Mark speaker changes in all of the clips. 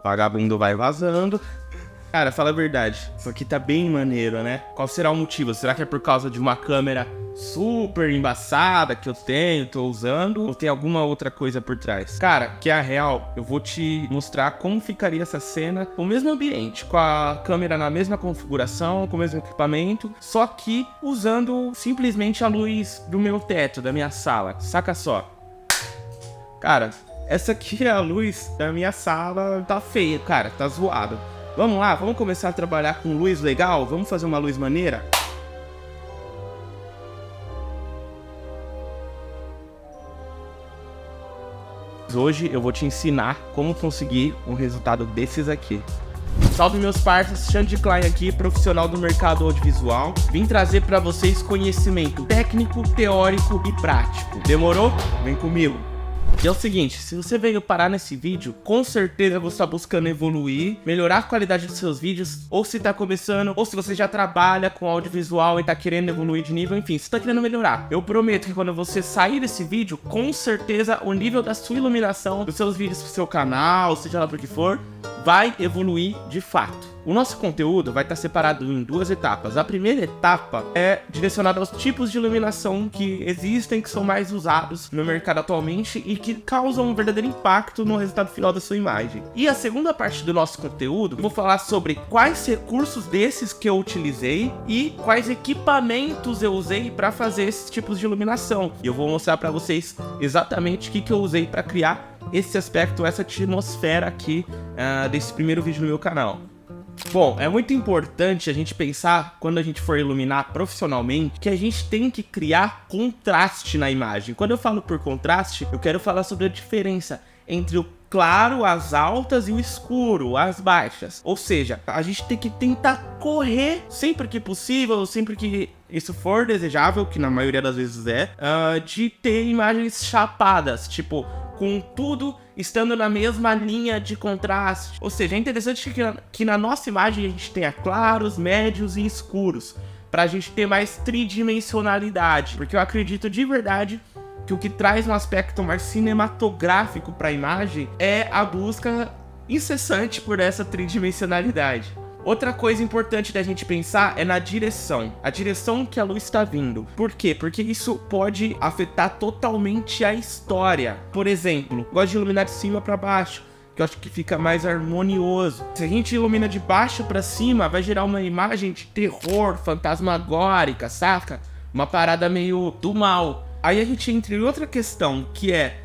Speaker 1: Vagabundo vai vazando. Cara, fala a verdade, isso aqui tá bem maneiro, né? Qual será o motivo? Será que é por causa de uma câmera super embaçada que eu tô usando? Ou tem alguma outra coisa por trás? Cara, que é a real, eu vou te mostrar como ficaria essa cena no mesmo ambiente, com a câmera na mesma configuração, com o mesmo equipamento, só que usando simplesmente a luz do meu teto, da minha sala. Saca só. Cara, essa aqui é a luz da minha sala, tá feia, cara, tá zoada. Vamos lá, vamos começar a trabalhar com luz legal? Vamos fazer uma luz maneira? Hoje eu vou te ensinar como conseguir um resultado desses aqui. Salve meus parceiros, Xande Klein aqui, profissional do mercado audiovisual. Vim trazer para vocês conhecimento técnico, teórico e prático. Demorou? Vem comigo. E é o seguinte, se você veio parar nesse vídeo, com certeza você está buscando evoluir, melhorar a qualidade dos seus vídeos, ou se está começando, ou se você já trabalha com audiovisual e está querendo evoluir de nível, enfim, se está querendo melhorar. Eu prometo que quando você sair desse vídeo, com certeza o nível da sua iluminação, dos seus vídeos pro seu canal, seja lá por que for, vai evoluir de fato. O nosso conteúdo vai estar separado em duas etapas. A primeira etapa é direcionada aos tipos de iluminação que existem, que são mais usados no mercado atualmente e que causam um verdadeiro impacto no resultado final da sua imagem. E a segunda parte do nosso conteúdo, eu vou falar sobre quais recursos desses que eu utilizei e quais equipamentos eu usei para fazer esses tipos de iluminação. E eu vou mostrar para vocês exatamente o que eu usei para criar esse aspecto, essa atmosfera aqui desse primeiro vídeo no meu canal. Bom, é muito importante a gente pensar, quando a gente for iluminar profissionalmente, que a gente tem que criar contraste na imagem. Quando eu falo por contraste, eu quero falar sobre a diferença entre o claro, as altas e o escuro, as baixas. Ou seja, a gente tem que tentar correr sempre que possível, sempre que isso for desejável, que na maioria das vezes é, de ter imagens chapadas, tipo, com tudo estando na mesma linha de contraste. Ou seja, é interessante que na nossa imagem a gente tenha claros, médios e escuros, para a gente ter mais tridimensionalidade, porque eu acredito de verdade que o que traz um aspecto mais cinematográfico para a imagem é a busca incessante por essa tridimensionalidade. Outra coisa importante da gente pensar é na direção. A direção que a luz está vindo. Por quê? Porque isso pode afetar totalmente a história. Por exemplo, gosto de iluminar de cima para baixo, que eu acho que fica mais harmonioso. Se a gente ilumina de baixo para cima, vai gerar uma imagem de terror, fantasmagórica, saca? Uma parada meio do mal. Aí a gente entra em outra questão, que é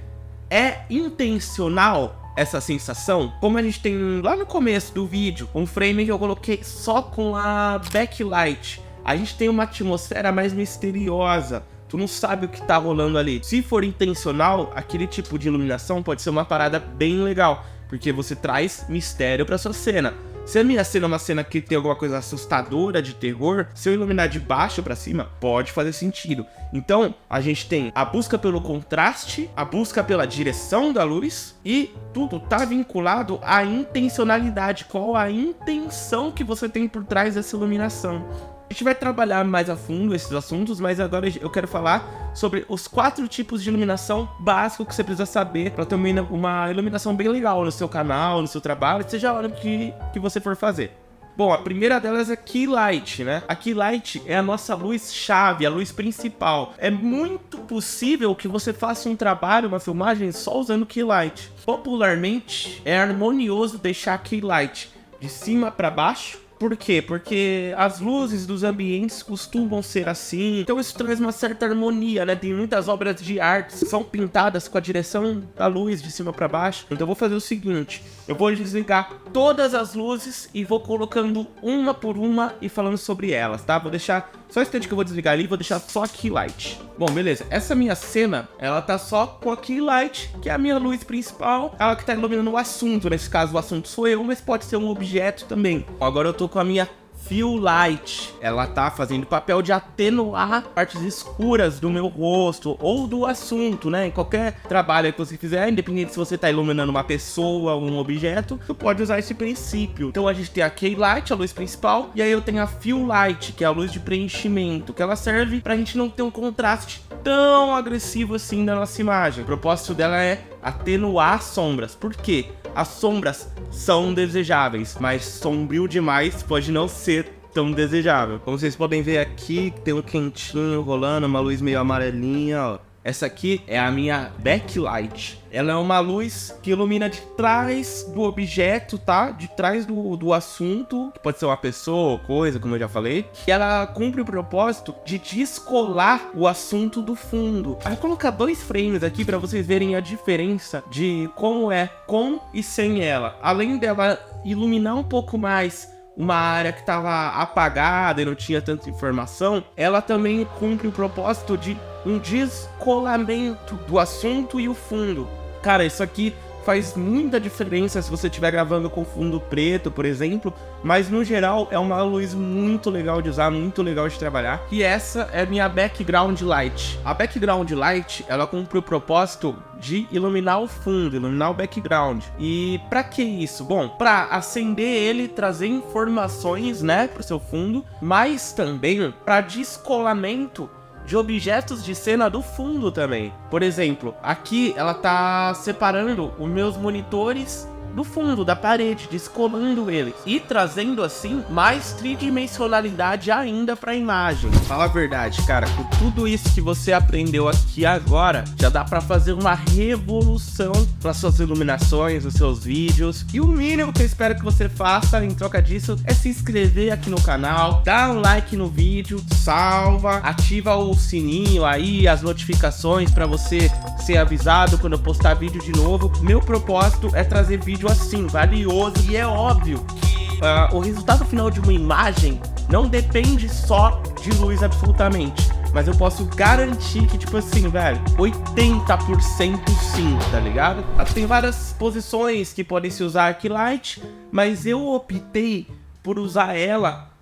Speaker 1: intencional essa sensação? Como a gente tem lá no começo do vídeo, um frame que eu coloquei só com a backlight, a gente tem uma atmosfera mais misteriosa, tu não sabe o que tá rolando ali. Se for intencional, aquele tipo de iluminação pode ser uma parada bem legal, porque você traz mistério pra sua cena. Se a minha cena é uma cena que tem alguma coisa assustadora de terror, se eu iluminar de baixo pra cima, pode fazer sentido. Então, a gente tem a busca pelo contraste, a busca pela direção da luz e tudo tá vinculado à intencionalidade. Qual a intenção que você tem por trás dessa iluminação? A gente vai trabalhar mais a fundo esses assuntos, mas agora eu quero falar sobre os 4 tipos de iluminação básicos que você precisa saber para ter uma iluminação bem legal no seu canal, no seu trabalho, seja a hora que você for fazer. Bom, a primeira delas é Key Light, né? A Key Light é a nossa luz-chave, a luz principal. É muito possível que você faça um trabalho, uma filmagem, só usando Key Light. Popularmente, é harmonioso deixar Key Light de cima para baixo. Por quê? Porque as luzes dos ambientes costumam ser assim, então isso traz uma certa harmonia, né? Tem muitas obras de arte que são pintadas com a direção da luz de cima para baixo. Então eu vou fazer o seguinte, eu vou desligar todas as luzes e vou colocando uma por uma e falando sobre elas, tá? Vou deixar, só um instante que eu vou desligar ali, vou deixar só a Key Light. Bom, beleza, essa minha cena, ela tá só com a Key Light, que é a minha luz principal, ela que tá iluminando o assunto. Nesse caso o assunto sou eu, mas pode ser um objeto também. Agora eu tô com a minha Fill Light, ela tá fazendo papel de atenuar partes escuras do meu rosto ou do assunto, né? Em qualquer trabalho que você fizer, independente se você tá iluminando uma pessoa ou um objeto, tu pode usar esse princípio. Então a gente tem a Key Light, a luz principal, e aí eu tenho a Fill Light, que é a luz de preenchimento, que ela serve pra gente não ter um contraste tão agressivo assim da nossa imagem. O propósito dela é atenuar as sombras. Por quê? As sombras são desejáveis, mas sombrio demais pode não ser tão desejável. Como vocês podem ver aqui, tem um quentinho rolando, uma luz meio amarelinha, ó. Essa aqui é a minha backlight. Ela é uma luz que ilumina de trás do objeto, tá? De trás do assunto, que pode ser uma pessoa ou coisa, como eu já falei. E ela cumpre o propósito de descolar o assunto do fundo. Eu vou colocar 2 frames aqui para vocês verem a diferença de como é com e sem ela. Além dela iluminar um pouco mais uma área que estava apagada e não tinha tanta informação, ela também cumpre o propósito de um descolamento do assunto e o fundo. Cara, isso aqui faz muita diferença se você estiver gravando com fundo preto, por exemplo, mas no geral é uma luz muito legal de usar, muito legal de trabalhar. E essa é minha background light. A background light, ela cumpre o propósito de iluminar o fundo, iluminar o background. E pra que isso? Bom, pra acender ele, trazer informações, né, pro seu fundo, mas também pra descolamento de objetos de cena do fundo também. Por exemplo, aqui ela tá separando os meus monitores do fundo, da parede, descolando eles e trazendo assim mais tridimensionalidade ainda para a imagem. Fala a verdade, cara, com tudo isso que você aprendeu aqui agora, já dá para fazer uma revolução nas suas iluminações, nos seus vídeos. E o mínimo que eu espero que você faça em troca disso é se inscrever aqui no canal, dar um like no vídeo, salva, ativa o sininho aí, as notificações para você ser avisado quando eu postar vídeo de novo. Meu propósito é trazer vídeo assim, valioso, e é óbvio que o resultado final de uma imagem não depende só de luz absolutamente, mas eu posso garantir que, tipo assim, velho, 80% sim, tá ligado? Tem várias posições que podem se usar aqui light, mas eu optei por usar ela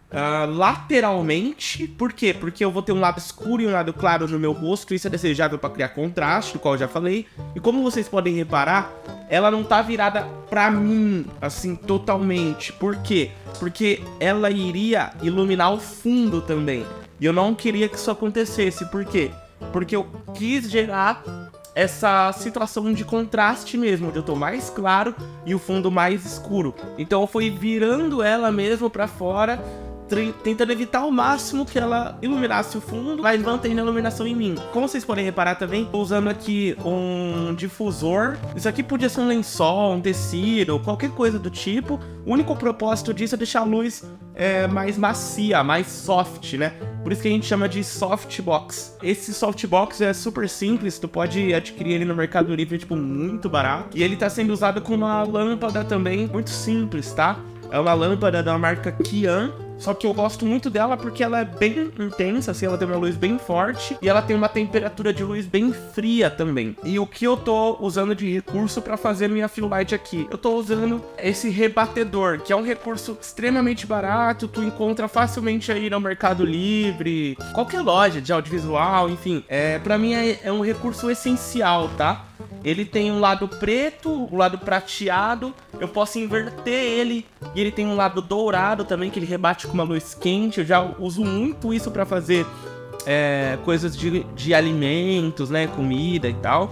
Speaker 1: lateralmente. Por quê? Porque eu vou ter um lado escuro e um lado claro no meu rosto. Isso é desejável para criar contraste, do qual eu já falei. E como vocês podem reparar, ela não tá virada pra mim, assim, totalmente. Por quê? Porque ela iria iluminar o fundo também. E eu não queria que isso acontecesse. Por quê? Porque eu quis gerar essa situação de contraste mesmo, onde eu tô mais claro e o fundo mais escuro. Então eu fui virando ela mesmo pra fora, tentando evitar ao máximo que ela iluminasse o fundo, mas mantendo a iluminação em mim. Como vocês podem reparar também, tô usando aqui um difusor. Isso aqui podia ser um lençol, um tecido, qualquer coisa do tipo. O único propósito disso é deixar a luz mais macia, mais soft, né? Por isso que a gente chama de softbox. Esse softbox é super simples, tu pode adquirir ele no Mercado Livre, tipo, muito barato. E ele tá sendo usado com uma lâmpada também, muito simples, tá? É uma lâmpada da marca Kian. Só que eu gosto muito dela porque ela é bem intensa, assim, ela tem uma luz bem forte e ela tem uma temperatura de luz bem fria também. E o que eu tô usando de recurso para fazer minha fill light aqui? Eu tô usando esse rebatedor, que é um recurso extremamente barato, tu encontra facilmente aí no Mercado Livre, qualquer loja de audiovisual, enfim. Pra mim é um recurso essencial, tá? Ele tem um lado preto, um lado prateado, eu posso inverter ele, e ele tem um lado dourado também, que ele rebate com uma luz quente. Eu já uso muito isso para fazer coisas de alimentos, né, comida e tal.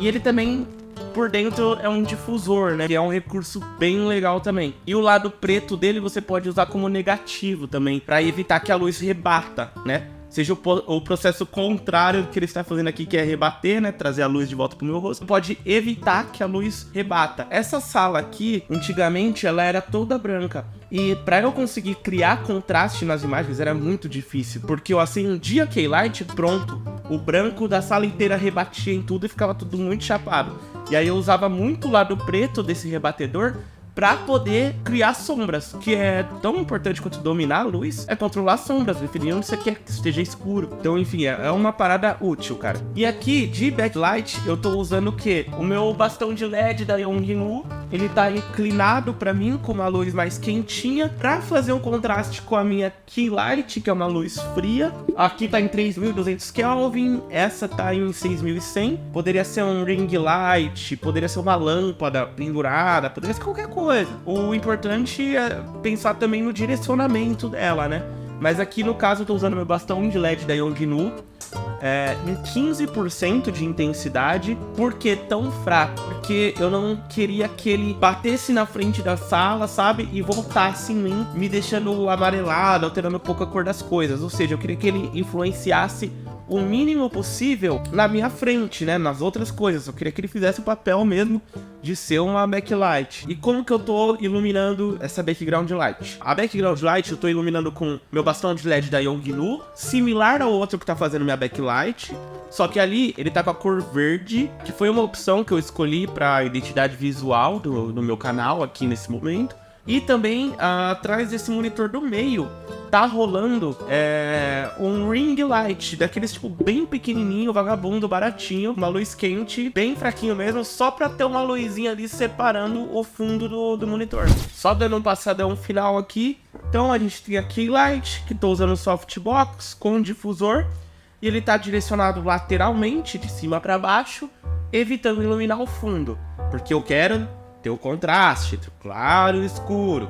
Speaker 1: E ele também, por dentro, é um difusor, né, que é um recurso bem legal também. E o lado preto dele você pode usar como negativo também, para evitar que a luz rebata, né. Seja o processo contrário do que ele está fazendo aqui, que é rebater, né? Trazer a luz de volta pro meu rosto. Pode evitar que a luz rebata. Essa sala aqui, antigamente, ela era toda branca. E para eu conseguir criar contraste nas imagens era muito difícil. Porque eu acendia a Keylight, pronto. O branco da sala inteira rebatia em tudo e ficava tudo muito chapado. E aí eu usava muito o lado preto desse rebatedor para poder criar sombras, que é tão importante quanto dominar a luz, é controlar sombras, definir onde você quer que esteja escuro. Então, enfim, é uma parada útil, cara. E aqui, de backlight, eu tô usando o quê? O meu bastão de LED da Yongnuo, ele tá inclinado para mim, com uma luz mais quentinha, para fazer um contraste com a minha Keylight, que é uma luz fria. Aqui tá em 3200 Kelvin, essa tá em 6100. Poderia ser um ring light, poderia ser uma lâmpada pendurada, poderia ser qualquer coisa. O importante é pensar também no direcionamento dela, né? Mas aqui no caso eu tô usando meu bastão de LED da Yongnuo em 15% de intensidade. Por que tão fraco? Porque eu não queria que ele batesse na frente da sala, sabe? E voltasse em mim, me deixando amarelado, alterando um pouco a cor das coisas. Ou seja, eu queria que ele influenciasse o mínimo possível na minha frente, né? Nas outras coisas. Eu queria que ele fizesse o papel mesmo de ser uma backlight. E como que eu tô iluminando essa background light? A background light eu tô iluminando com meu bastão de LED da Yongnuo, similar ao outro que tá fazendo minha backlight, só que ali ele tá com a cor verde, que foi uma opção que eu escolhi pra identidade visual do meu canal aqui nesse momento. E também, atrás desse monitor do meio, tá rolando um ring light, daqueles tipo bem pequenininho, vagabundo, baratinho, uma luz quente, bem fraquinho mesmo, só pra ter uma luzinha ali separando o fundo do monitor. Só dando um passadão final aqui. Então a gente tem a key light, que tô usando softbox com um difusor, e ele tá direcionado lateralmente, de cima pra baixo, evitando iluminar o fundo, porque eu quero ter o contraste, claro e escuro.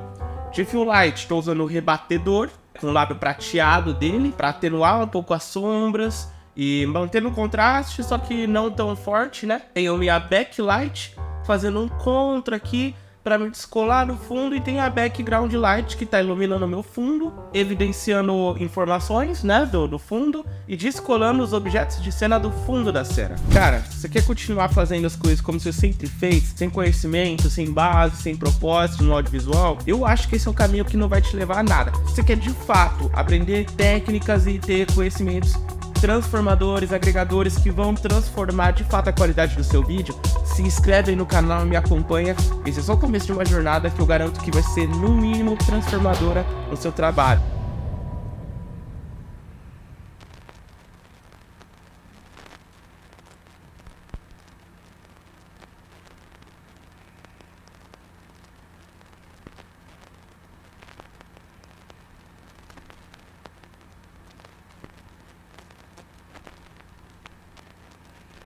Speaker 1: Diffuse Light, estou usando o rebatedor com o lábio prateado dele para atenuar um pouco as sombras e mantendo o contraste, só que não tão forte, né? Tem a minha Backlight fazendo um contra aqui para me descolar no fundo, e tem a Background Light que tá iluminando o meu fundo, evidenciando informações, né, do fundo e descolando os objetos de cena do fundo da cena. Cara, você quer continuar fazendo as coisas como você sempre fez, sem conhecimento, sem base, sem propósito no audiovisual? Eu acho que esse é um caminho que não vai te levar a nada. Você quer de fato aprender técnicas e ter conhecimentos transformadores, agregadores que vão transformar de fato a qualidade do seu vídeo? Se inscreve aí no canal e me acompanha. Esse é só o começo de uma jornada que eu garanto que vai ser no mínimo transformadora no seu trabalho.